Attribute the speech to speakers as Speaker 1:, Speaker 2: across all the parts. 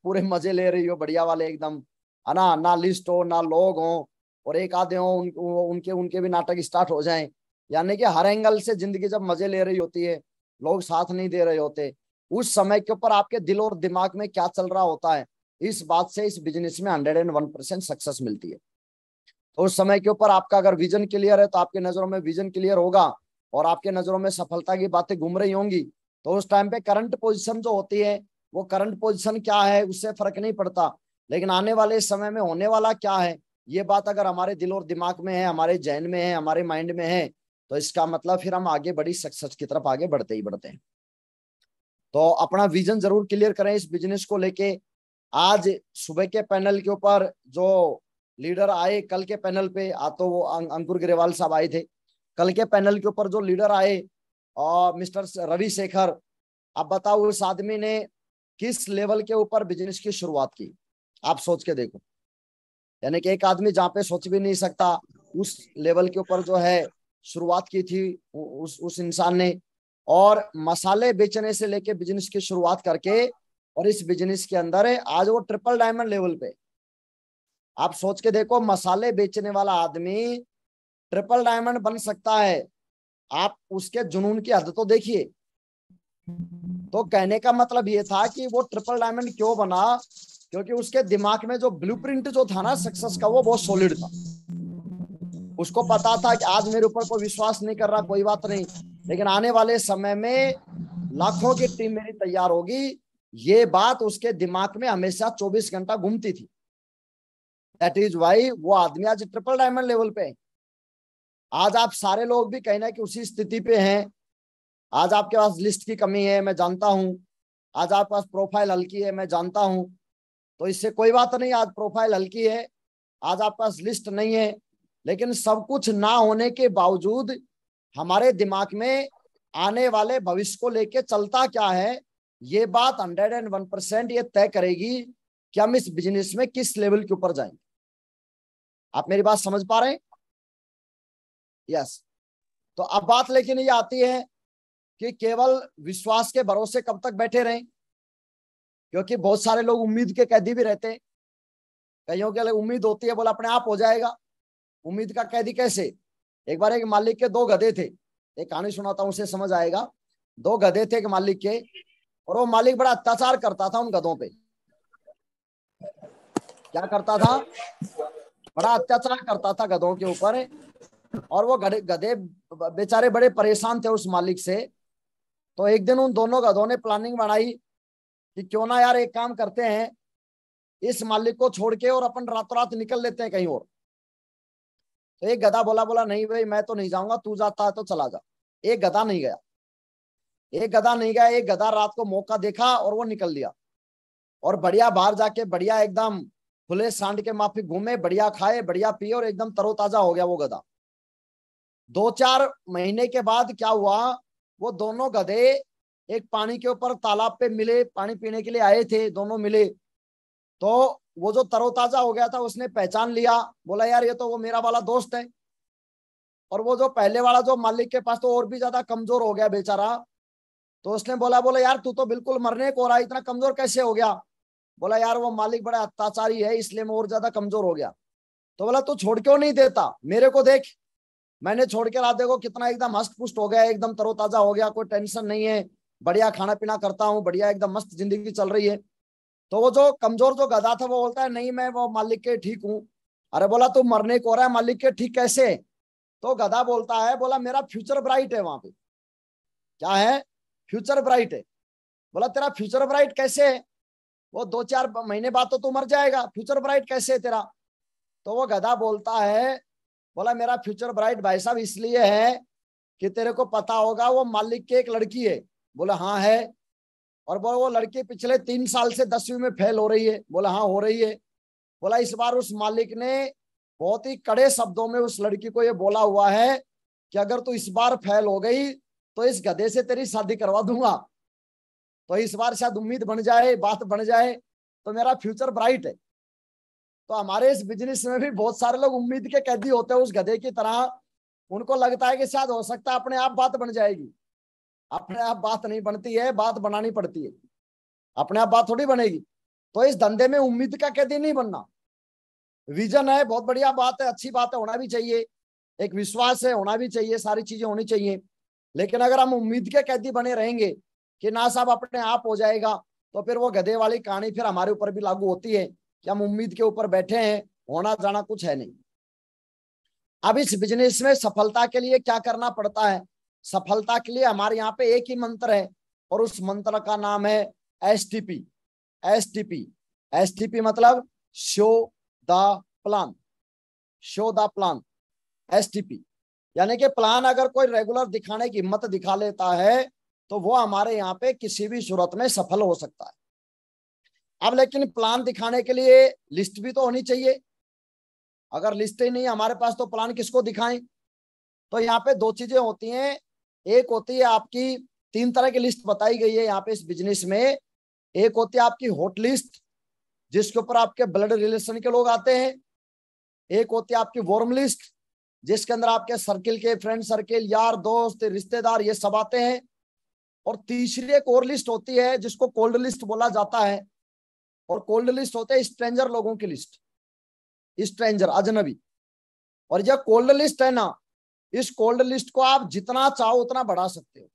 Speaker 1: पूरे मजे ले रही हो बढ़िया वाले एकदम, है ना, ना लिस्ट हो ना लोग हो और एक आधे हो उनके उनके भी नाटक स्टार्ट हो जाएं। यानी कि हर एंगल से जिंदगी जब मजे ले रही होती है, लोग साथ नहीं दे रहे होते, उस समय के ऊपर आपके दिल और दिमाग में क्या चल रहा होता है, इस बात से इस बिजनेस में 101% सक्सेस मिलती है। तो उस समय के ऊपर आपका अगर विजन क्लियर है तो आपके नजरों में विजन क्लियर होगा और आपके नजरों में सफलता की बातें घूम रही होंगी, तो उस टाइम पे करंट पोजीशन जो होती है वो करंट पोजीशन क्या है उससे फर्क नहीं पड़ता, लेकिन आने वाले समय में होने वाला क्या है ये बात अगर हमारे दिल और दिमाग में है, हमारे जहन में है, हमारे माइंड में है, तो इसका मतलब फिर हम आगे बड़ी सक्सेस की तरफ आगे बढ़ते ही बढ़ते हैं। तो अपना विजन जरूर क्लियर करें इस बिजनेस को लेके। आज सुबह के पैनल के ऊपर जो लीडर आए, कल के पैनल पे तो वो अंकुर ग्रेवाल साहब आए थे, कल के पैनल के ऊपर जो लीडर आए और मिस्टर रवि शेखर, अब बताओ उस आदमी ने किस लेवल के ऊपर बिजनेस की शुरुआत की, आप सोच के देखो। यानी कि एक आदमी जहां पे सोच भी नहीं सकता उस लेवल के ऊपर जो है शुरुआत की थी उस इंसान ने, और मसाले बेचने से लेके बिजनेस की शुरुआत करके और इस बिजनेस के अंदर है आज वो ट्रिपल डायमंड लेवल पे। आप सोच के देखो, मसाले बेचने वाला आदमी ट्रिपल डायमंड बन सकता है, आप उसके जुनून की हद तो देखिए। तो कहने का मतलब ये था कि वो ट्रिपल डायमंड क्यों बना, क्योंकि उसके दिमाग में जो ब्लूप्रिंट जो था ना सक्सेस का वो बहुत सॉलिड था। उसको पता था कि आज मेरे ऊपर कोई विश्वास नहीं कर रहा, कोई बात नहीं, लेकिन आने वाले समय में लाखों की टीम मेरी तैयार होगी, ये बात उसके दिमाग में हमेशा 24 घंटा घूमती थी। दैट इज वाई वो आदमी आज ट्रिपल डायमंड लेवल पे है। आज आप सारे लोग भी कहीं ना कि उसी स्थिति पे हैं। आज आपके पास लिस्ट की कमी है, मैं जानता हूं। आज आपके पास प्रोफाइल हल्की है, मैं जानता हूं। तो इससे कोई बात नहीं, आज प्रोफाइल हल्की है, आज आपके पास लिस्ट नहीं है, लेकिन सब कुछ ना होने के बावजूद हमारे दिमाग में आने वाले भविष्य को लेके चलता क्या है, ये बात 101% ये तय करेगी कि हम इस बिजनेस में किस लेवल के ऊपर जाएंगे। आप मेरी बात समझ पा रहे हैं? यस। तो अब बात लेकिन ये आती है कि केवल विश्वास के भरोसे कब तक बैठे रहें, क्योंकि बहुत सारे लोग उम्मीद के कैदी भी रहते हैं। कईयों के लिए उम्मीद होती है बोला अपने आप हो जाएगा, उम्मीद का कैदी कैसे। एक बार एक मालिक के दो गधे थे, एक कहानी सुनाता हूं उसे समझ आएगा। दो गधे थे एक मालिक के, और वो मालिक बड़ा अत्याचार करता था उन गधों पे। क्या करता था? बड़ा अत्याचार करता था गधों के ऊपर। और वो गधे गधे बेचारे बड़े परेशान थे उस मालिक से। तो एक दिन उन दोनों गधों ने प्लानिंग बनाई कि क्यों ना यार एक काम करते हैं, इस मालिक को छोड़ के और अपन रातों रात निकल लेते हैं कहीं और। तो एक गधा बोला बोला नहीं भाई मैं तो नहीं जाऊंगा, तू जाता है तो चला जा। एक गधा नहीं गया, एक गधा नहीं गया, एक गधा रात को मौका देखा और वो निकल लिया। और बढ़िया बाहर जाके बढ़िया एकदम खुले सांड के माफी घूमे, बढ़िया खाए, बढ़िया पिए और एकदम तरोताजा हो गया वो गधा। 2-4 महीने के बाद क्या हुआ, वो दोनों गधे एक पानी के ऊपर तालाब पे मिले, पानी पीने के लिए आए थे, दोनों मिले। तो वो जो तरोताजा हो गया था उसने पहचान लिया, बोला यार ये तो वो मेरा वाला दोस्त है। और वो जो पहले वाला जो मालिक के पास तो और भी ज्यादा कमजोर हो गया बेचारा। तो उसने बोला बोला यार तू तो बिल्कुल मरने को रहा, इतना कमजोर कैसे हो गया? बोला यार वो मालिक बड़ा अत्याचारी है इसलिए मैं और ज्यादा कमजोर हो गया। तो बोला तू छोड़ क्यों नहीं देता, मेरे को देख, मैंने छोड़ के ला, देखो कितना एकदम हष्ट पुष्ट हो गया, एकदम तरोताजा हो गया, कोई टेंशन नहीं है, बढ़िया खाना पीना करता हूँ, बढ़िया एकदम मस्त जिंदगी चल रही है। तो वो जो कमजोर जो गधा था वो बोलता है नहीं मैं वो मालिक के ठीक हूँ। अरे बोला तू मरने को रहा है, मालिक के ठीक कैसे? तो गधा बोलता है, बोला मेरा फ्यूचर ब्राइट है वहां पे। क्या है? फ्यूचर ब्राइट है। बोला तेरा फ्यूचर ब्राइट कैसे है? वो 2-4 महीने बाद तो तू मर जाएगा, फ्यूचर ब्राइट कैसे है तेरा? तो वो गधा बोलता है, बोला मेरा फ्यूचर ब्राइट भाई साहब इसलिए है कि तेरे को पता होगा वो मालिक की एक लड़की है। बोला हाँ है। और वो लड़की पिछले 3 साल से 10वीं में फेल हो रही है। बोला हाँ हो रही है। बोला इस बार उस मालिक ने बहुत ही कड़े शब्दों में उस लड़की को ये बोला हुआ है कि अगर तू इस बार फेल हो गई तो इस गधे से तेरी शादी करवा दूंगा। तो इस बार शायद उम्मीद बन जाए, बात बन जाए, तो मेरा फ्यूचर ब्राइट है। तो हमारे इस बिजनेस में भी बहुत सारे लोग उम्मीद के कैदी होते हैं उस गधे की तरह। उनको लगता है कि शायद हो सकता है अपने आप बात बन जाएगी। अपने आप बात नहीं बनती है, बात बनानी पड़ती है, अपने आप बात थोड़ी बनेगी। तो इस धंधे में उम्मीद का कैदी नहीं बनना। विजन है, बहुत बढ़िया बात है, अच्छी बात है, होना भी चाहिए, एक विश्वास है, होना भी चाहिए, सारी चीजें होनी चाहिए। लेकिन अगर हम उम्मीद के कैदी बने रहेंगे कि ना साहब अपने आप हो जाएगा, तो फिर वो गधे वाली कहानी फिर हमारे ऊपर भी लागू होती है कि हम उम्मीद के ऊपर बैठे हैं, होना जाना कुछ है नहीं। अब इस बिजनेस में सफलता के लिए क्या करना पड़ता है? सफलता के लिए हमारे यहाँ पे एक ही मंत्र है, और उस मंत्र का नाम है एसटीपी। एसटीपी, एसटीपी मतलब show the plan, show the plan, STP. यानी कि प्लान अगर कोई रेगुलर दिखाने की हिम्मत दिखा लेता है तो वो हमारे यहाँ पे किसी भी सूरत में सफल हो सकता है। अब लेकिन प्लान दिखाने के लिए लिस्ट भी तो होनी चाहिए। अगर लिस्ट ही नहीं है हमारे पास तो प्लान किसको दिखाएं? तो यहाँ पे दो चीजें होती हैं। एक होती है आपकी, तीन तरह की लिस्ट बताई गई है यहाँ पे इस बिजनेस में। एक होती है आपकी हॉट लिस्ट, जिसके ऊपर आपके ब्लड रिलेशन के लोग आते हैं। एक होती है आपकी वार्म लिस्ट, जिसके अंदर आपके सर्किल के, फ्रेंड सर्किल, यार दोस्त, रिश्तेदार, ये सब आते हैं। और तीसरी एक और लिस्ट होती है जिसको कोल्ड लिस्ट बोला जाता है। और कोल्ड लिस्ट होते हैं स्ट्रेंजर लोगों की लिस्ट, स्ट्रेंजर, अजनबी। और यह कोल्ड लिस्ट है ना, इस कोल्ड लिस्ट को आप जितना चाहो उतना बढ़ा सकते हो।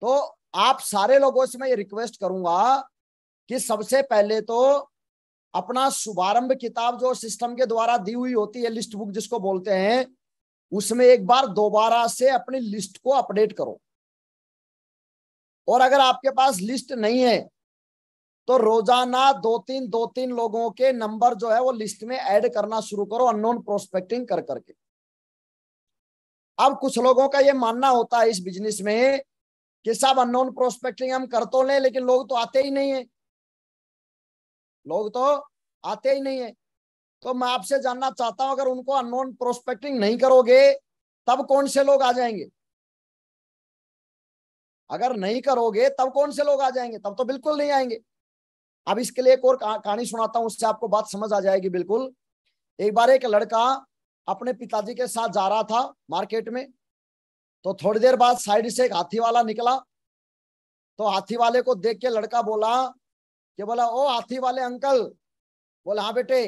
Speaker 1: तो आप सारे लोगों से मैं ये रिक्वेस्ट करूंगा कि सबसे पहले तो अपना शुभारंभ किताब जो सिस्टम के द्वारा दी हुई होती है, लिस्ट बुक जिसको बोलते हैं, उसमें एक बार दोबारा से अपनी लिस्ट को अपडेट करो। और अगर आपके पास लिस्ट नहीं है तो रोजाना दो तीन लोगों के नंबर जो है वो लिस्ट में ऐड करना शुरू करो, अननोन प्रोस्पेक्टिंग कर करके। अब कुछ लोगों का ये मानना होता है इस बिजनेस में कि साहब अननोन प्रोस्पेक्टिंग हम कर तो लें लेकिन लोग तो आते ही नहीं है, लोग तो आते ही नहीं है। तो मैं आपसे जानना चाहता हूं, अगर उनको अननोन प्रोस्पेक्टिंग नहीं करोगे तब कौन से लोग आ जाएंगे? अगर नहीं करोगे तब कौन से लोग आ जाएंगे? तब तो बिल्कुल नहीं आएंगे। अब इसके लिए एक और कहानी सुनाता हूं, उससे आपको बात समझ आ जाएगी बिल्कुल। एक बार एक लड़का अपने पिताजी के साथ जा रहा था मार्केट में, तो थोड़ी देर बाद साइड से एक हाथी वाला निकला। तो हाथी वाले को देख के लड़का बोला कि बोला, ओ हाथी वाले अंकल। बोला हाँ बेटे।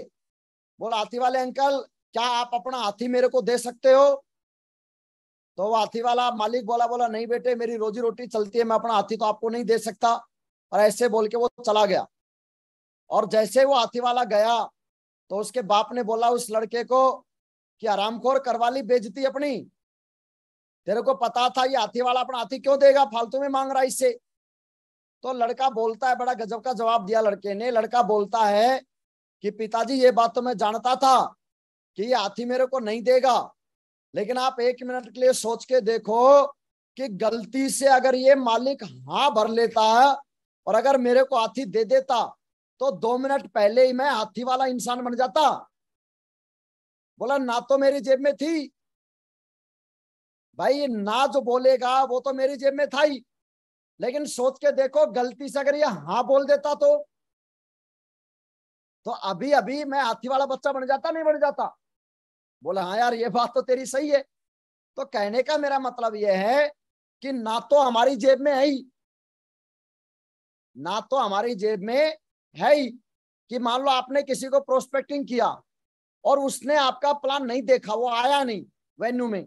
Speaker 1: बोला हाथी वाले अंकल, क्या आप अपना हाथी मेरे को दे सकते हो? तो वो हाथी वाला मालिक बोला नहीं बेटे, मेरी रोजी रोटी चलती है, मैं अपना हाथी तो आपको नहीं दे सकता। और ऐसे बोल के वो चला गया। और जैसे वो हाथी वाला गया तो उसके बाप ने बोला उस लड़के को कि हरामखोर, करवा ली बेइज्जती अपनी, तेरे को पता था ये हाथी वाला अपना हाथी क्यों देगा, फालतू में मांग रहा है इससे। तो लड़का बोलता है, बड़ा गजब का जवाब दिया लड़के ने। लड़का बोलता है कि पिताजी ये बात तो मैं जानता था कि ये हाथी मेरे को नहीं देगा, लेकिन आप एक मिनट के लिए सोच के देखो कि गलती से अगर ये मालिक हाँ भर लेता और अगर मेरे को हाथी दे देता तो 2 मिनट पहले ही मैं हाथी वाला इंसान बन जाता। बोला ना तो मेरी जेब में थी भाई, ना जो बोलेगा वो तो मेरी जेब में था ही, लेकिन सोच के देखो गलती से अगर ये हाँ बोल देता तो अभी अभी मैं हाथी वाला बच्चा बन जाता, नहीं बन जाता? बोला हाँ यार ये बात तो तेरी सही है। तो कहने का मेरा मतलब यह है कि ना तो हमारी जेब में है ही, ना तो हमारी जेब में है ही कि मान लो आपने किसी को प्रोस्पेक्टिंग किया और उसने आपका प्लान नहीं देखा, वो आया नहीं वेन्यू में,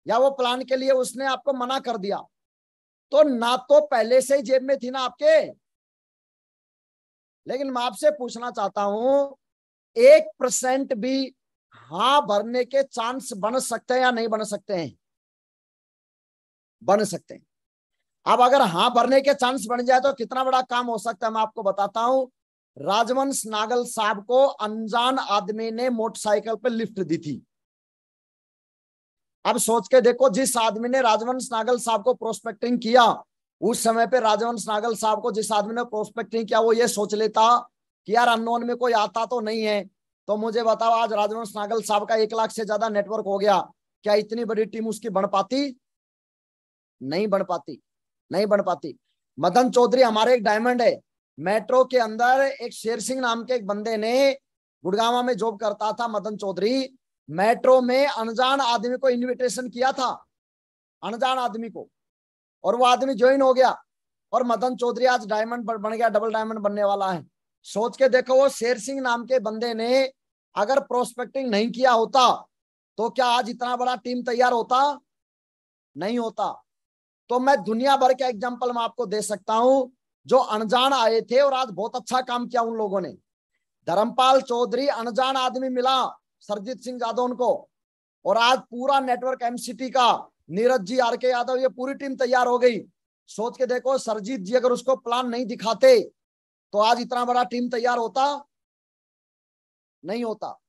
Speaker 1: या वो प्लान के लिए उसने आपको मना कर दिया, तो ना तो पहले से ही जेब में थी ना आपके। लेकिन मैं आपसे पूछना चाहता हूं, 1% भी हाँ भरने के चांस बन सकते हैं या नहीं बन सकते हैं? बन सकते हैं। अब अगर हाँ भरने के चांस बन जाए तो कितना बड़ा काम हो सकता है, मैं आपको बताता हूं। राजवंश नागल साहब को अनजान आदमी ने मोटरसाइकिल पर लिफ्ट दी थी। अब सोच के देखो, जिस आदमी ने राजवंश नागल साहब को प्रोस्पेक्टिंग किया, उस समय पे राजवंश नागल साहब को जिस आदमी ने प्रोस्पेक्टिंग किया वो ये सोच लेता कि यार अननोन में कोई आता तो नहीं है। तो मुझे बताओ, आज राजवंश नागल साहब का 1 लाख से ज्यादा नेटवर्क हो गया, क्या इतनी बड़ी टीम उसकी बन पाती? नहीं बन पाती, नहीं बन पाती। मदन चौधरी हमारे एक डायमंड है, मेट्रो के अंदर एक शेर सिंह नाम के एक बंदे ने, गुड़गांव में जॉब करता था मदन चौधरी, मेट्रो में अनजान आदमी को इनविटेशन किया था, अनजान आदमी को, और वो आदमी ज्वाइन हो गया। और मदन चौधरी आज डायमंड बन गया, डबल डायमंड बनने वाला है। सोच के देखो, वो शेर सिंह नाम के बंदे ने अगर प्रोस्पेक्टिंग नहीं किया होता तो क्या आज इतना बड़ा टीम तैयार होता? नहीं होता। तो मैं दुनिया भर के एग्जाम्पल मैं आपको दे सकता हूं, जो अनजान आए थे और आज बहुत अच्छा काम किया उन लोगों ने। धर्मपाल चौधरी अनजान आदमी मिला, सरजीत सिंह यादव उनको, और आज पूरा नेटवर्क एमसीटी का नीरज जी, आर के यादव, ये पूरी टीम तैयार हो गई। सोच के देखो, सरजीत जी अगर उसको प्लान नहीं दिखाते तो आज इतना बड़ा टीम तैयार होता? नहीं होता।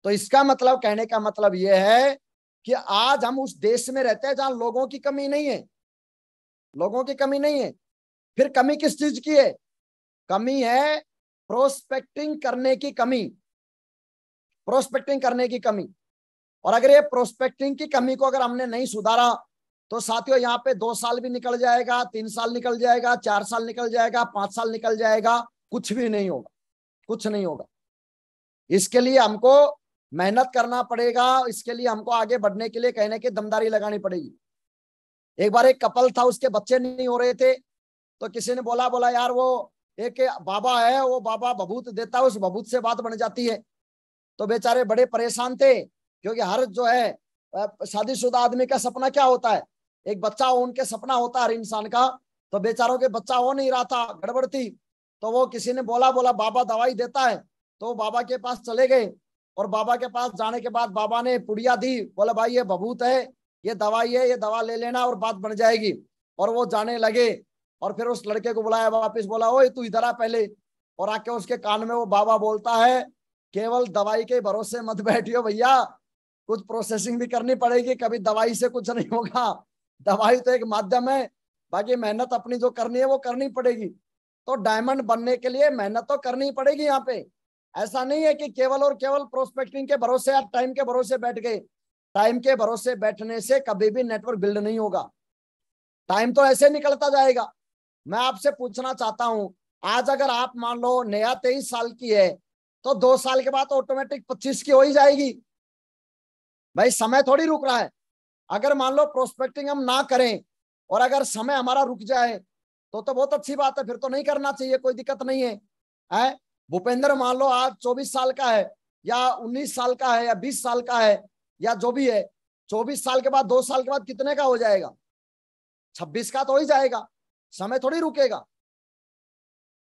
Speaker 1: तो इसका मतलब, कहने का मतलब यह है कि आज हम उस देश में रहते हैं जहां लोगों की कमी नहीं है। लोगों की कमी नहीं है। फिर कमी किस चीज की है? कमी है प्रोस्पेक्टिंग करने की कमी। प्रोस्पेक्टिंग करने की कमी। और अगर ये प्रोस्पेक्टिंग की कमी को अगर हमने नहीं सुधारा तो साथियों, यहाँ पे 2 साल भी निकल जाएगा, 3 साल निकल जाएगा, 4 साल निकल जाएगा, 5 साल निकल जाएगा, कुछ भी नहीं होगा। कुछ नहीं होगा। इसके लिए हमको मेहनत करना पड़ेगा। इसके लिए हमको आगे बढ़ने के लिए कहने की दमदारी लगानी पड़ेगी। एक बार एक कपल था, उसके बच्चे नहीं हो रहे थे, तो किसी ने बोला यार वो एक बाबा है, वो बाबा भभूत देता है, उस भभूत से बात बन जाती है। तो बेचारे बड़े परेशान थे, क्योंकि हर जो है शादीशुदा आदमी का सपना क्या होता है? एक बच्चा हो, उनके सपना होता है हर इंसान का। तो बेचारों के बच्चा हो नहीं रहा था, गड़बड़ थी। तो वो किसी ने बोला बाबा दवाई देता है। तो बाबा के पास चले गए, और बाबा के पास जाने के बाद बाबा ने पुड़िया दी, बोला भाई ये भभूत है, ये दवाई है, ये दवा ले लेना और बात बन जाएगी। और वो जाने लगे, और फिर उस लड़के को बुलाया वापिस, बोला ओए तू इधर आ पहले। और आके उसके कान में वो बाबा बोलता है, केवल दवाई के भरोसे मत बैठियो भैया, कुछ प्रोसेसिंग भी करनी पड़ेगी, कभी दवाई से कुछ नहीं होगा। दवाई तो एक माध्यम है, बाकी मेहनत अपनी जो करनी है वो करनी पड़ेगी। तो डायमंड बनने के लिए मेहनत तो करनी पड़ेगी। यहाँ पे ऐसा नहीं है कि केवल और केवल प्रोस्पेक्टिंग के भरोसे या टाइम के भरोसे बैठ गए। टाइम के भरोसे बैठने से कभी भी नेटवर्क बिल्ड नहीं होगा। टाइम तो ऐसे निकलता जाएगा। मैं आपसे पूछना चाहता हूं, आज अगर आप मान लो नया 23 साल की है, तो 2 साल के बाद ऑटोमेटिक 25 की हो ही जाएगी। भाई समय थोड़ी रुक रहा है। अगर मान लो प्रोस्पेक्टिंग हम ना करें और अगर समय हमारा रुक जाए तो बहुत अच्छी बात है, फिर तो नहीं करना चाहिए, कोई दिक्कत नहीं है। भूपेंद्र मान लो आज 24 साल का है, या 19 साल का है, या 20 साल का है, या जो भी है, 24 साल के बाद 2 साल के बाद कितने का हो जाएगा? 26 का तो हो ही जाएगा। समय थोड़ी रुकेगा।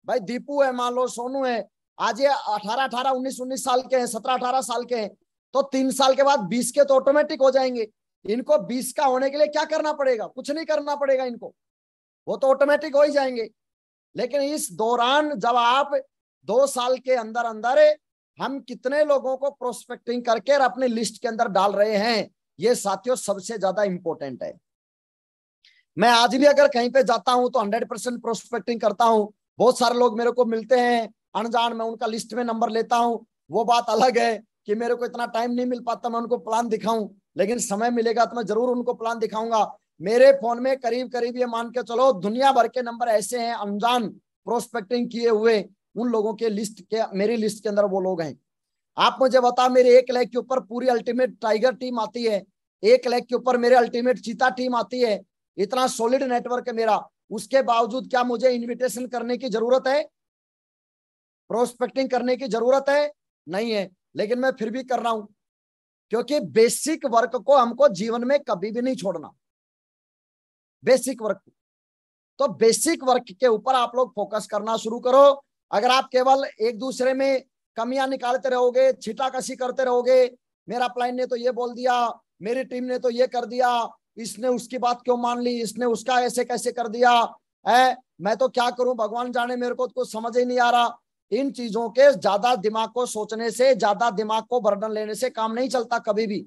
Speaker 1: भाई दीपू है, मान लो सोनू है, आज ये 18 19 साल के हैं, 17-18 साल के हैं, तो 3 साल के बाद 20 के तो ऑटोमेटिक हो जाएंगे। इनको 20 का होने के लिए क्या करना पड़ेगा? कुछ नहीं करना पड़ेगा इनको, वो तो ऑटोमेटिक हो ही जाएंगे। लेकिन इस दौरान जब आप 2 साल के अंदर अंदर हम कितने लोगों को प्रोस्पेक्टिंग करके और अपनी लिस्ट के अंदर डाल रहे हैं, ये साथियों सबसे ज्यादा इंपॉर्टेंट है। मैं आज भी अगर कहीं पे जाता हूं तो 100% प्रोस्पेक्टिंग करता हूं। बहुत सारे लोग मेरे को मिलते हैं अनजान, में उनका लिस्ट में नंबर लेता हूं। वो बात अलग है कि मेरे को इतना टाइम नहीं मिल पाता मैं उनको प्लान दिखाऊं, लेकिन समय मिलेगा तो मैं जरूर उनको प्लान दिखाऊंगा। मेरे फोन में करीब करीब ये मान के चलो दुनिया भर के नंबर ऐसे हैं अनजान प्रोस्पेक्टिंग किए हुए, उन लोगों के लिस्ट के, मेरी लिस्ट के अंदर वो लोग हैं। आप मुझे बता, मेरे 1 लाख के ऊपर पूरी अल्टीमेट टाइगर टीम आती है, 1 लाख के ऊपर मेरे अल्टीमेट चीता टीम आती है, इतना सॉलिड नेटवर्क है मेरा। उसके बावजूद क्या मुझे इनविटेशन करने की जरूरत है? प्रोस्पेक्टिंग करने की जरूरत है? नहीं है। लेकिन मैं फिर भी कर रहा हूं, क्योंकि बेसिक वर्क को हमको जीवन में कभी भी नहीं छोड़ना। बेसिक वर्क, तो बेसिक वर्क के ऊपर आप लोग फोकस करना शुरू करो। अगर आप केवल एक दूसरे में कमियां निकालते रहोगे, छीटाकशी करते रहोगे, मेरा अपलाइन ने तो ये बोल दिया, मेरी टीम ने तो ये कर दिया, इसने उसकी बात क्यों मान ली, इसने उसका ऐसे कैसे कर दिया है, मैं तो क्या करूं भगवान जाने, मेरे को तो कुछ समझ ही नहीं आ रहा। इन चीजों के ज्यादा दिमाग को सोचने से, ज्यादा दिमाग को बर्डन लेने से काम नहीं चलता कभी भी।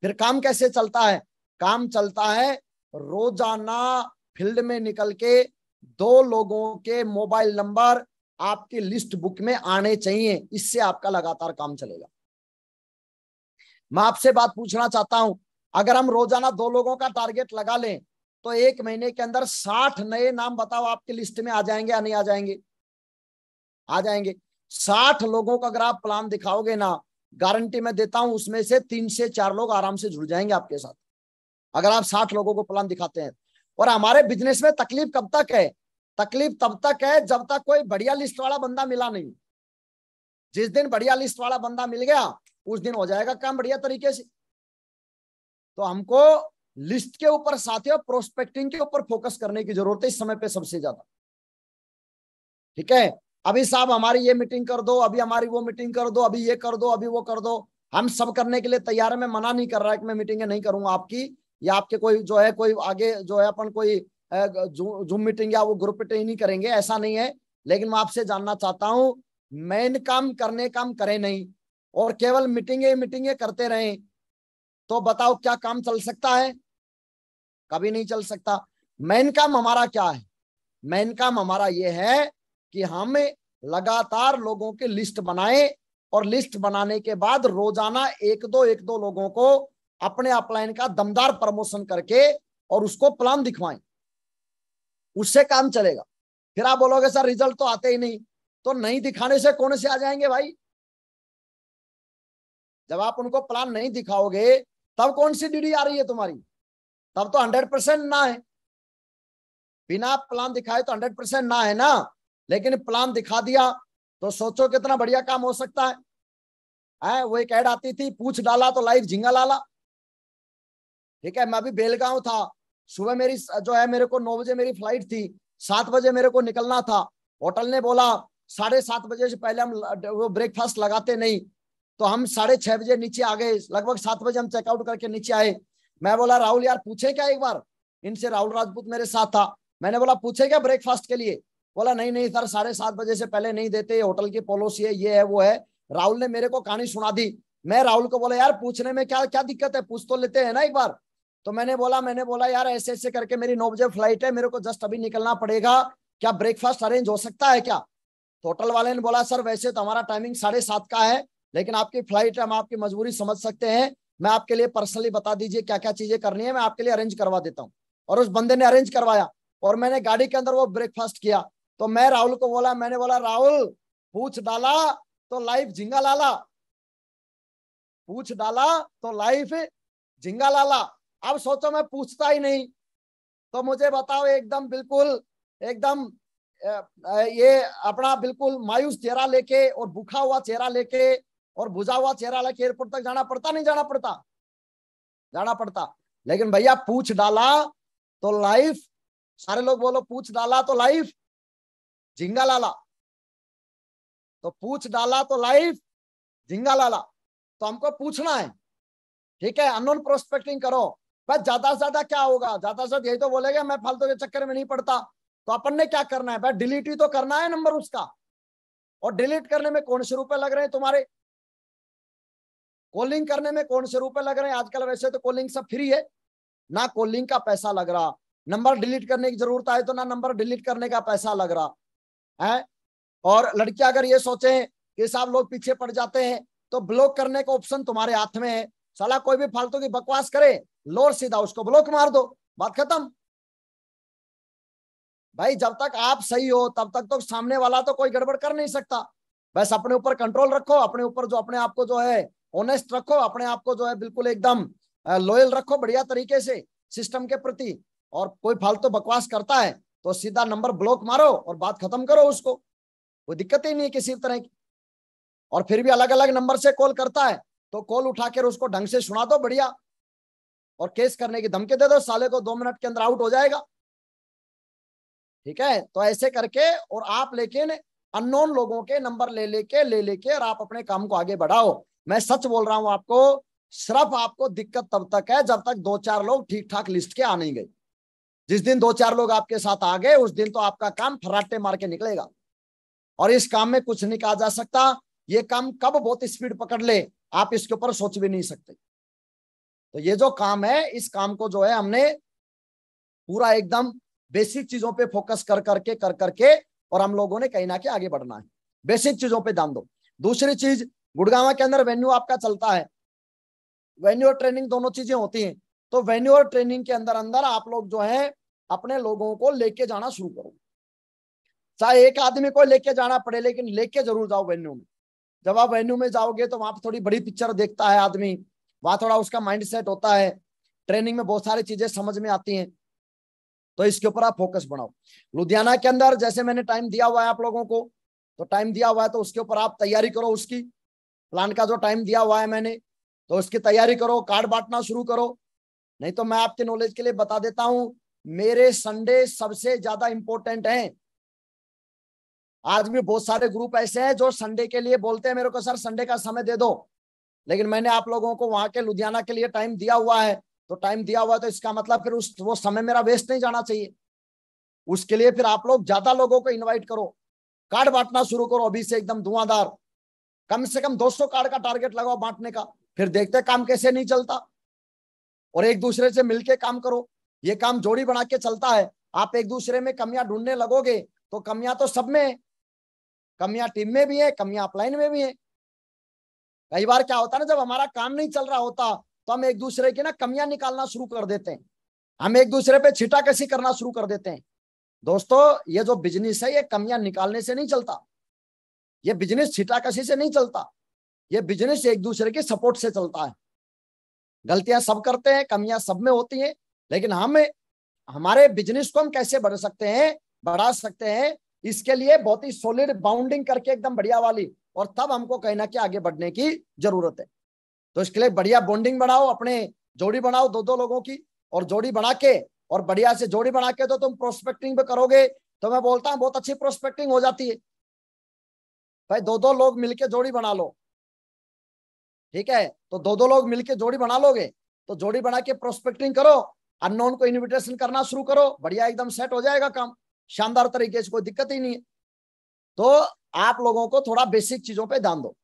Speaker 1: फिर काम कैसे चलता है? काम चलता है रोजाना फील्ड में निकल के 2 लोगों के मोबाइल नंबर आपकी लिस्ट बुक में आने चाहिए, इससे आपका लगातार काम चलेगा। मैं आपसे बात पूछना चाहता हूं, अगर हम रोजाना 2 लोगों का टारगेट लगा लें तो 1 महीने के अंदर 60 नए नाम बताओ आपकी लिस्ट में आ जाएंगे या नहीं आ जाएंगे? आ जाएंगे। 60 लोगों का अगर आप प्लान दिखाओगे ना, गारंटी मैं देता हूं उसमें से 3 से 4 लोग आराम से जुड़ जाएंगे आपके साथ, अगर आप 60 लोगों को प्लान दिखाते हैं। और हमारे बिजनेस में तकलीफ कब तक है? तकलीफ तब तक है जब तक कोई बढ़िया लिस्ट वाला बंदा मिला नहीं। जिस दिन बढ़िया लिस्ट वाला बंदा मिल गया उस दिन हो जाएगा काम बढ़िया तरीके से। तो हमको लिस्ट के ऊपर साथियों प्रोस्पेक्टिंग के ऊपर फोकस करने की जरूरत है इस समय पे सबसे ज्यादा। ठीक है, अभी साहब हमारी ये मीटिंग कर दो, अभी हमारी वो मीटिंग कर दो, अभी ये कर दो, अभी वो कर दो। हम सब करने के लिए तैयार है, मैं मना नहीं कर रहा है कि मैं मीटिंगें नहीं करूंगा आपकी, या आपके कोई जो है कोई आगे जो है अपन कोई जूम मीटिंग या वो ग्रुप मीटिंग नहीं करेंगे, ऐसा नहीं है। लेकिन मैं आपसे जानना चाहता हूं, मेन काम करने काम करें नहीं और केवल मीटिंगे मीटिंगे करते रहें तो बताओ क्या काम चल सकता है? कभी नहीं चल सकता। मेन काम हमारा क्या है? मेन काम हमारा ये है कि हम लगातार लोगों की लिस्ट बनाएं और लिस्ट बनाने के बाद रोजाना एक दो लोगों को अपने अपलाइन का दमदार प्रमोशन करके और उसको प्लान दिखवाएं, उससे काम चलेगा। फिर आप बोलोगे सर रिजल्ट तो आते ही नहीं, तो नहीं दिखाने से कौन से आ जाएंगे भाई? जब आप उनको प्लान नहीं दिखाओगे तब कौन सी डीडी आ रही है तुम्हारी? तब तो 100% ना है। बिना प्लान दिखाए तो 100% ना है ना, लेकिन प्लान दिखा दिया तो सोचो कितना बढ़िया काम हो सकता है। वो एक ऐड आती थी, पूछ डाला तो लाइव झिंगा लाला। ठीक है, मैं अभी बेलगांव था, सुबह मेरी जो है मेरे को 9 बजे मेरी फ्लाइट थी, 7 बजे मेरे को निकलना था। होटल ने बोला 7:30 बजे से पहले हम वो ब्रेकफास्ट लगाते नहीं, तो हम 6:30 बजे नीचे आ गए, लगभग 7 बजे हम चेकआउट करके नीचे आए। मैं बोला राहुल यार पूछे क्या एक बार इनसे, राहुल राजपूत मेरे साथ था। मैंने बोला पूछे क्या ब्रेकफास्ट के लिए? बोला नहीं नहीं सर 7:30 बजे से पहले नहीं देते, होटल की पॉलिसी है, ये है वो है। राहुल ने मेरे को कहानी सुना दी। मैं राहुल को बोला यार पूछने में क्या क्या दिक्कत है, पूछ तो लेते हैं ना एक बार। तो मैंने बोला यार ऐसे ऐसे करके मेरी 9 बजे फ्लाइट है, मेरे को जस्ट अभी निकलना पड़ेगा, क्या ब्रेकफास्ट अरेंज हो सकता है क्या? तो होटल वाले ने बोला सर वैसे तो हमारा टाइमिंग 7:30 का है, लेकिन आपकी फ्लाइट है, हम आपकी मजबूरी समझ सकते हैं, मैं आपके लिए पर्सनली बता दीजिए क्या क्या चीजें करनी है, मैं आपके लिए अरेंज करवा देता हूँ। और उस बंदे ने अरेंज करवाया और मैंने गाड़ी के अंदर वो ब्रेकफास्ट किया। तो मैं राहुल को बोला, मैंने बोला राहुल पूछ डाला तो लाइव झिंगा लाला, पूछ डाला तो लाइव झिंगा लाला। अब सोचो मैं पूछता ही नहीं तो मुझे बताओ एकदम बिल्कुल एकदम ये अपना बिल्कुल मायूस चेहरा लेके और भूखा हुआ चेहरा लेके और बुझा हुआ चेहरा लेके एयरपोर्ट तक जाना पड़ता नहीं जाना पड़ता? जाना पड़ता। लेकिन भैया पूछ डाला तो लाइव, सारे लोग बोलो पूछ डाला तो लाइव झिंगा लाला। तो पूछ डाला तो लाइव झिंगा लाला, तो हमको पूछना है। ठीक है, अननोन प्रोस्पेक्टिंग करो। बस ज्यादा से ज्यादा क्या होगा, ज्यादा से यही तो बोलेगा मैं फालतू के चक्कर में नहीं पड़ता। तो अपन ने क्या करना है, बस डिलीट ही तो करना है नंबर उसका। और डिलीट करने में कौन से रुपए लग रहे हैं तुम्हारे? कॉलिंग करने में कौन से रुपए लग रहे हैं? आजकल वैसे तो कॉलिंग सब फ्री है, ना कॉलिंग का पैसा लग रहा। नंबर डिलीट करने की जरूरत आए तो ना नंबर डिलीट करने का पैसा लग रहा है। और लड़कियां अगर ये सोचे कि साहब लोग पीछे पड़ जाते हैं, तो ब्लॉक करने का ऑप्शन तुम्हारे हाथ में है। साला कोई भी फालतू की बकवास करे लो और सीधा उसको ब्लॉक मार दो, बात खत्म। भाई जब तक आप सही हो तब तक तो सामने वाला तो कोई गड़बड़ कर नहीं सकता। बस अपने ऊपर कंट्रोल रखो, अपने ऊपर जो अपने आप को जो है ऑनेस्ट रखो, अपने आप को जो है बिल्कुल एकदम लॉयल रखो बढ़िया तरीके से सिस्टम के प्रति। और कोई फालतू बकवास करता है तो सीधा नंबर ब्लॉक मारो और बात खत्म करो, उसको कोई दिक्कत ही नहीं है किसी तरह की। और फिर भी अलग अलग नंबर से कॉल करता है तो कॉल उठाकर उसको ढंग से सुना दो बढ़िया, और केस करने की धमकी दे दो, साले को 2 मिनट के अंदर आउट हो जाएगा। ठीक है, तो ऐसे करके और आप लेकिन अननोन लोगों के नंबर ले लेके और आप अपने काम को आगे बढ़ाओ। मैं सच बोल रहा हूं आपको, सिर्फ आपको दिक्कत तब तक है जब तक 2-4 लोग ठीक ठाक लिस्ट के आ नहीं गए। जिस दिन 2-4 लोग आपके साथ आ गए उस दिन तो आपका काम फर्राटे मार के निकलेगा। और इस काम में कुछ नहीं कहा जा सकता, ये काम कब बहुत स्पीड पकड़ ले आप इसके ऊपर सोच भी नहीं सकते। तो ये जो काम है इस काम को जो है हमने पूरा एकदम बेसिक चीजों पे फोकस कर करके और हम लोगों ने कहीं ना कहीं आगे बढ़ना है। बेसिक चीजों पे ध्यान दो। दूसरी चीज, गुड़गांव के अंदर वेन्यू आपका चलता है, वेन्यू और ट्रेनिंग दोनों चीजें होती हैं। तो वेन्यू और ट्रेनिंग के अंदर अंदर आप लोग जो है अपने लोगों को लेके जाना शुरू करो। चाहे एक आदमी को लेके जाना पड़े लेकिन लेके जरूर जाओ वेन्यू में। जब आप वेन्यू में जाओगे तो वहां पर थोड़ी बड़ी पिक्चर देखता है आदमी, वहां थोड़ा उसका माइंड सेट होता है, ट्रेनिंग में बहुत सारी चीजें समझ में आती हैं। तो इसके ऊपर आप फोकस बनाओ। लुधियाना के अंदर जैसे मैंने टाइम दिया हुआ है आप लोगों को, तो टाइम दिया हुआ है तो उसके ऊपर आप तैयारी करो। उसकी प्लान का जो टाइम दिया हुआ है मैंने, तो उसकी तैयारी करो, कार्ड बांटना शुरू करो। नहीं तो मैं आपके नॉलेज के लिए बता देता हूं, मेरे संडे सबसे ज्यादा इंपॉर्टेंट हैं। आज भी बहुत सारे ग्रुप ऐसे हैं जो संडे के लिए बोलते हैं मेरे को, सर संडे का समय दे दो, लेकिन मैंने आप लोगों को वहां के लुधियाना के लिए टाइम दिया हुआ है। तो टाइम दिया हुआ है तो इसका मतलब फिर वो समय मेरा वेस्ट नहीं जाना चाहिए। उसके लिए फिर आप लोग ज्यादा लोगों को इनवाइट करो, कार्ड बांटना शुरू करो अभी से एकदम धुआंधार। कम से कम 200 कार्ड का टारगेट लगाओ बांटने का, फिर देखते काम कैसे नहीं चलता। और एक दूसरे से मिलके काम करो, ये काम जोड़ी बना के चलता है। आप एक दूसरे में कमियां ढूंढने लगोगे तो कमियां तो सब में है, कमियां टीम में भी है, कमियां अपलाइन में भी है। कई बार क्या होता है ना, जब हमारा काम नहीं चल रहा होता तो हम एक दूसरे की ना कमियां निकालना शुरू कर देते हैं, हम एक दूसरे पे छीटाकशी करना शुरू कर देते हैं। दोस्तों ये जो बिजनेस है ये कमियां निकालने से नहीं चलता, ये बिजनेस छीटाकशी से नहीं चलता, ये बिजनेस एक दूसरे के सपोर्ट से चलता है। गलतियां सब करते हैं, कमियां सब में होती हैं, लेकिन हम हमारे बिजनेस को हम कैसे बढ़ा सकते हैं, बढ़ा सकते हैं, इसके लिए बहुत ही सॉलिड बाउंडिंग करके एकदम बढ़िया वाली, और तब हमको कहीं ना कहीं आगे बढ़ने की जरूरत है। तो इसके लिए बढ़िया बॉन्डिंग बनाओ, अपने जोड़ी बनाओ दो दो लोगों की, और जोड़ी बना के और बढ़िया से जोड़ी बना के तो तुम प्रोस्पेक्टिंग भी करोगे तो मैं बोलता हूं बहुत अच्छी प्रोस्पेक्टिंग हो जाती है। भाई दो दो लोग मिलके जोड़ी बना लो, ठीक है, तो दो दो लोग मिलके जोड़ी बना लोगे तो जोड़ी बना के प्रोस्पेक्टिंग करो, अननोन को इनविटेशन करना शुरू करो, बढ़िया एकदम सेट हो जाएगा काम शानदार तरीके से, कोई दिक्कत ही नहीं है। तो आप लोगों को थोड़ा बेसिक चीजों पे ध्यान दो,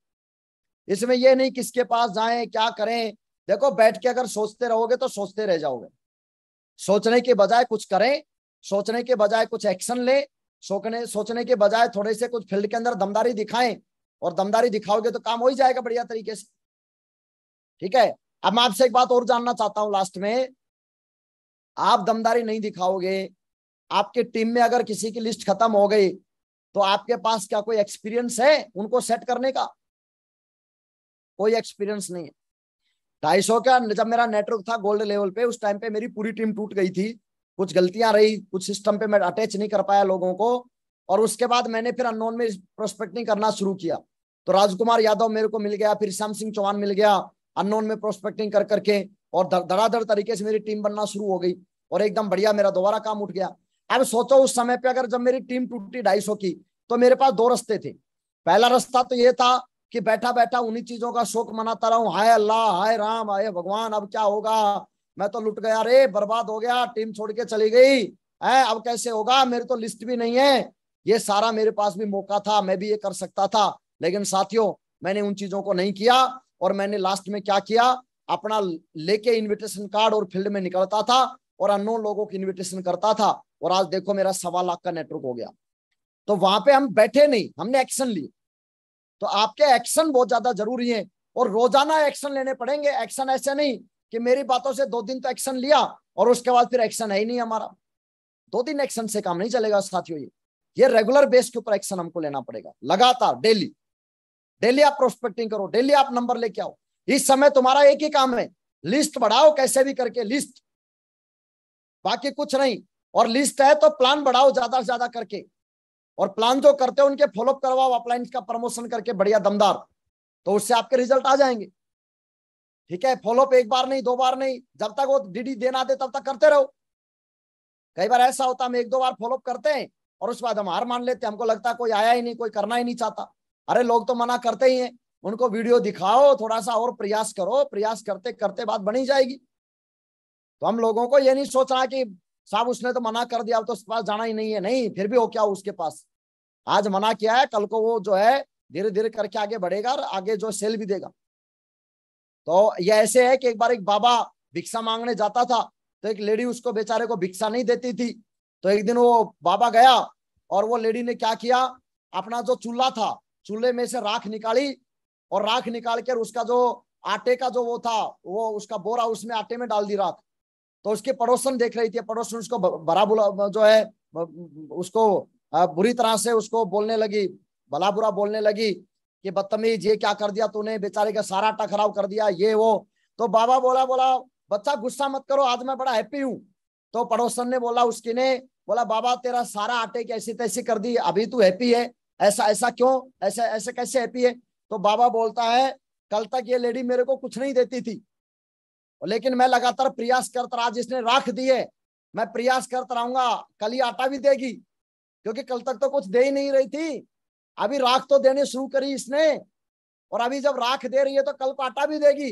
Speaker 1: इसमें ये नहीं किसके पास जाएं क्या करें। देखो बैठ के अगर सोचते रहोगे तो सोचते रह जाओगे, सोचने के बजाय कुछ करें, सोचने के बजाय कुछ एक्शन ले, सोचने के बजाय थोड़े से कुछ फील्ड के अंदर दमदारी दिखाएं, और दमदारी दिखाओगे तो काम हो ही जाएगा बढ़िया तरीके से, ठीक है। अब मैं आपसे एक बात और जानना चाहता हूं लास्ट में, आप दमदारी नहीं दिखाओगे, आपकी टीम में अगर किसी की लिस्ट खत्म हो गई तो आपके पास क्या कोई एक्सपीरियंस है उनको सेट करने का? कोई एक्सपीरियंस नहीं है। 250 का जब मेरा नेटवर्क था गोल्ड लेवल पे, उस टाइम पे मेरी पूरी टीम टूट गई थी, कुछ गलतियां रही, कुछ सिस्टम पे मैं अटैच नहीं कर पाया लोगों को, और उसके बाद मैंने फिर अननोन में प्रोस्पेक्टिंग करना शुरू किया। तो राजकुमार यादव मेरे को मिल गया, फिर श्याम सिंह चौहान मिल गया, अननोन में प्रोस्पेक्टिंग कर करके, और धड़ाधड़ तरीके से मेरी टीम बनना शुरू हो गई, और एकदम बढ़िया मेरा दोबारा काम उठ गया। अब सोचो उस समय पे अगर जब मेरी टीम टूटी 250 की, तो मेरे पास दो रास्ते थे। पहला रास्ता तो ये था कि बैठा बैठा उन्हीं चीजों का शोक मनाता रहूं, हाय अल्लाह हाय राम हाय भगवान अब क्या होगा, मैं तो लुट गया रे, बर्बाद हो गया, टीम छोड़ के चली गई है, अब कैसे होगा, मेरी तो लिस्ट भी नहीं है। ये सारा मेरे पास भी मौका था, मैं भी ये कर सकता था, लेकिन साथियों मैंने उन चीजों को नहीं किया, और मैंने लास्ट में क्या किया, अपना लेके इन्विटेशन कार्ड और फील्ड में निकलता था और अननोन लोगों की इन्विटेशन करता था, और आज देखो मेरा 1.25 लाख का नेटवर्क हो गया। तो वहां पे हम बैठे नहीं, हमने एक्शन लिए। तो आपके एक्शन बहुत ज्यादा जरूरी है, और रोजाना एक्शन लेने पड़ेंगे। एक्शन ऐसे नहीं कि मेरी बातों से 2 दिन तो एक्शन लिया और उसके बाद फिर एक्शन है ही नहीं हमारा। 2 दिन एक्शन से काम नहीं चलेगा साथियों, ये रेगुलर बेस के ऊपर एक्शन हमको लेना पड़ेगा, लगातार डेली। डेली आप प्रोस्पेक्टिंग करो, डेली आप नंबर लेके आओ। इस समय तुम्हारा एक ही काम है, लिस्ट बढ़ाओ कैसे भी करके, लिस्ट, बाकी कुछ नहीं। और लिस्ट है तो प्लान बढ़ाओ ज्यादा से ज्यादा करके, और प्लान जो करते हो उनके फॉलोअप करवाओ, अपलाइन का प्रमोशन करके बढ़िया दमदार, तो उससे आपके रिजल्ट आ जाएंगे, ठीक है। फॉलोअप एक बार नहीं 2 बार नहीं, जब तक वो डीडी देना दे तब तक करते रहो। कई बार ऐसा होता है हम 1-2 बार फॉलोअप करते हैं और उसके बाद हम हार मान लेते हैं, हमको लगता है कोई आया ही नहीं, कोई करना ही नहीं चाहता। अरे लोग तो मना करते ही हैं, उनको वीडियो दिखाओ, थोड़ा सा और प्रयास करो, प्रयास करते करते बात बनी जाएगी। तो हम लोगों को ये नहीं सोचना कि साहब उसने तो मना कर दिया, अब तो उसके पास जाना ही नहीं है, नहीं, फिर भी हो क्या उसके पास, आज मना किया है, कल को वो जो है धीरे धीरे करके आगे बढ़ेगा और आगे जो सेल भी देगा। तो ये ऐसे है कि एक बार एक बाबा भिक्षा मांगने जाता था, तो एक लेडी उसको बेचारे को भिक्षा नहीं देती थी। तो एक दिन वो बाबा गया और वो लेडी ने क्या किया, अपना जो चूल्हा था, चूल्हे में से राख निकाली, और राख निकाल कर उसका जो आटे का जो वो था, वो उसका बोरा, उसमें आटे में डाल दी राख। तो उसके पड़ोसन देख रही थी, पड़ोसन उसको भला बुरा जो है उसको बुरी तरह से उसको बोलने लगी, भला बुरा बोलने लगी कि बदतमीज, ये क्या कर दिया तूने, बेचारे का सारा आटा खराब कर दिया, ये वो। तो बाबा बोला बच्चा गुस्सा मत करो, आज मैं बड़ा हैप्पी हूँ, तो पड़ोसन ने बोला, उसकी ने बोला, बाबा तेरा सारा आटे की ऐसी तैसी कर दी, अभी तू हैप्पी है, ऐसा ऐसा क्यों, ऐसे ऐसे कैसे हैप्पी है? तो बाबा बोलता है, कल तक ये लेडी मेरे को कुछ नहीं देती थी, लेकिन मैं लगातार प्रयास करता रहा, जिसने राख दी है मैं प्रयास करता रहूंगा, कल ही आटा भी देगी, क्योंकि कल तक तो कुछ दे ही नहीं रही थी, अभी राख तो देने शुरू करी इसने, और अभी जब राख दे रही है तो कल को आटा भी देगी,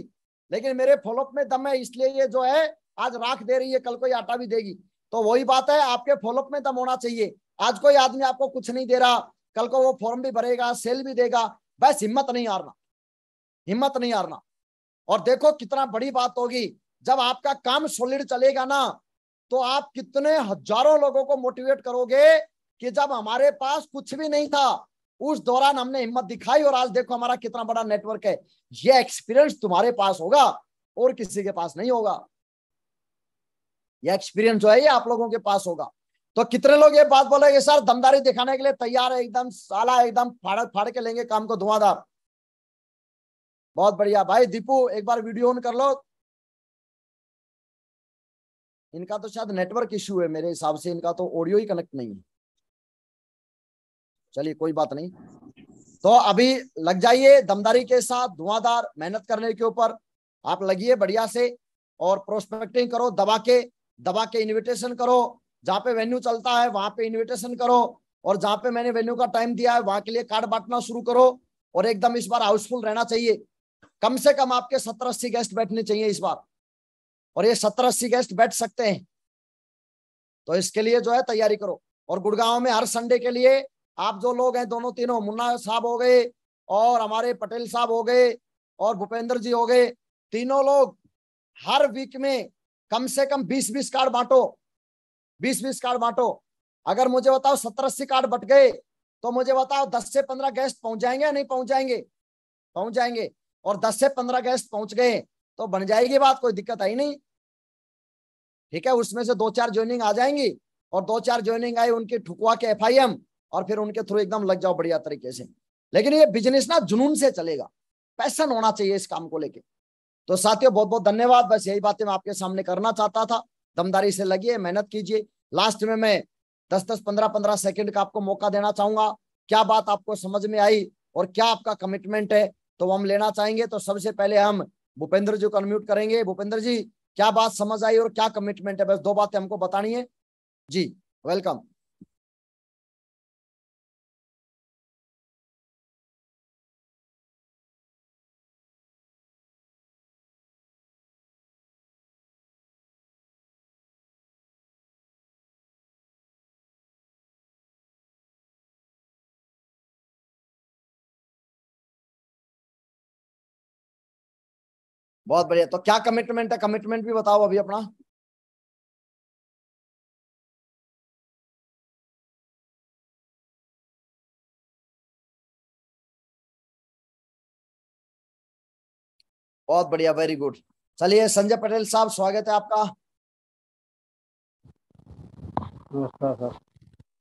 Speaker 1: लेकिन मेरे फॉलोअप में दम है, इसलिए ये जो है आज राख दे रही है, कल को ये आटा भी देगी। तो वही बात है, आपके फॉलोअप में दम होना चाहिए। आज कोई आदमी आपको कुछ नहीं दे रहा, कल को वो फॉर्म भी भरेगा, सेल भी देगा, बस हिम्मत नहीं हारना, हिम्मत नहीं हारना। और देखो कितना बड़ी बात होगी, जब आपका काम सॉलिड चलेगा ना, तो आप कितने हजारों लोगों को मोटिवेट करोगे कि जब हमारे पास कुछ भी नहीं था उस दौरान हमने हिम्मत दिखाई, और आज देखो हमारा कितना बड़ा नेटवर्क है। ये एक्सपीरियंस तुम्हारे पास होगा और किसी के पास नहीं होगा, ये एक्सपीरियंस जो है ये आप लोगों के पास होगा। तो कितने लोग ये बात बोलेंगे, सर दमदारी दिखाने के लिए तैयार है, एकदम साला एकदम फाड़ फाड़ के लेंगे काम को धुआंधार। बहुत बढ़िया भाई दीपू, एक बार वीडियो ऑन कर लो। इनका तो शायद नेटवर्क इश्यू है मेरे हिसाब से, इनका तो ऑडियो ही कनेक्ट नहीं है। चलिए कोई बात नहीं, तो अभी लग जाइए दमदारी के साथ, धुआंधार मेहनत करने के ऊपर आप लगिए बढ़िया से, और प्रोस्पेक्टिंग करो, दबा के इन्विटेशन करो, जहां पे वेन्यू चलता है वहां पे इन्विटेशन करो, और जहां पे मैंने वेन्यू का टाइम दिया है वहां के लिए कार्ड बांटना शुरू करो। और एकदम इस बार हाउसफुल रहना चाहिए, कम से कम आपके 70-80 गेस्ट बैठने चाहिए इस बार, और ये 70-80 गेस्ट बैठ सकते हैं, तो इसके लिए जो है तैयारी करो। और गुड़गांव में हर संडे के लिए आप जो लोग हैं, दोनों तीनों, मुन्ना साहब हो गए और हमारे पटेल साहब हो गए और भूपेंद्र जी हो गए, तीनों लोग हर वीक में कम से कम 20-20 कार्ड बांटो, 20-20 कार्ड बांटो। अगर मुझे बताओ 70-80 कार्ड बट गए, तो मुझे बताओ 10 से 15 गेस्ट पहुंच जाएंगे या नहीं पहुंच जाएंगे? पहुंच जाएंगे। और 10 से 15 गेस्ट पहुंच गए तो बन जाएगी बात, कोई दिक्कत आई नहीं, ठीक है। उसमें से 2-4 ज्वाइनिंग आ जाएंगी, और 2-4 ज्वाइनिंग आई उनकी ठुकवा के FIM, और फिर उनके थ्रू एकदम लग जाओ बढ़िया तरीके से। लेकिन ये बिजनेस ना जुनून से चलेगा, पैशन होना चाहिए इस काम को लेके। तो साथियों बहुत बहुत धन्यवाद, बस यही बातें मैं आपके सामने करना चाहता था। दमदारी से लगिए, मेहनत कीजिए। लास्ट में मैं 10-10, 15-15 सेकंड का आपको मौका देना चाहूंगा, क्या बात आपको समझ में आई और क्या आपका कमिटमेंट है, तो हम लेना चाहेंगे। तो सबसे पहले हम भूपेंद्र जी को अनम्यूट करेंगे। भूपेंद्र जी, क्या बात समझ आई और क्या कमिटमेंट है, बस 2 बातें हमको बतानी है जी। वेलकम। बहुत बढ़िया, तो क्या कमिटमेंट है, कमिटमेंट भी बताओ अभी अपना। बहुत बढ़िया, वेरी गुड। चलिए संजय पटेल साहब, स्वागत है आपका।
Speaker 2: नमस्कार सर।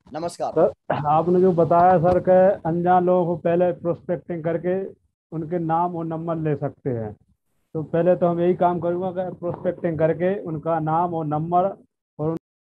Speaker 1: नमस्कार
Speaker 2: सर आपने जो बताया सर कि अनजान लोगों को पहले प्रोस्पेक्टिंग करके उनके नाम और नंबर ले सकते हैं, तो पहले तो हम यही काम करूँगा कि प्रोस्पेक्टिंग करके उनका नाम और नंबर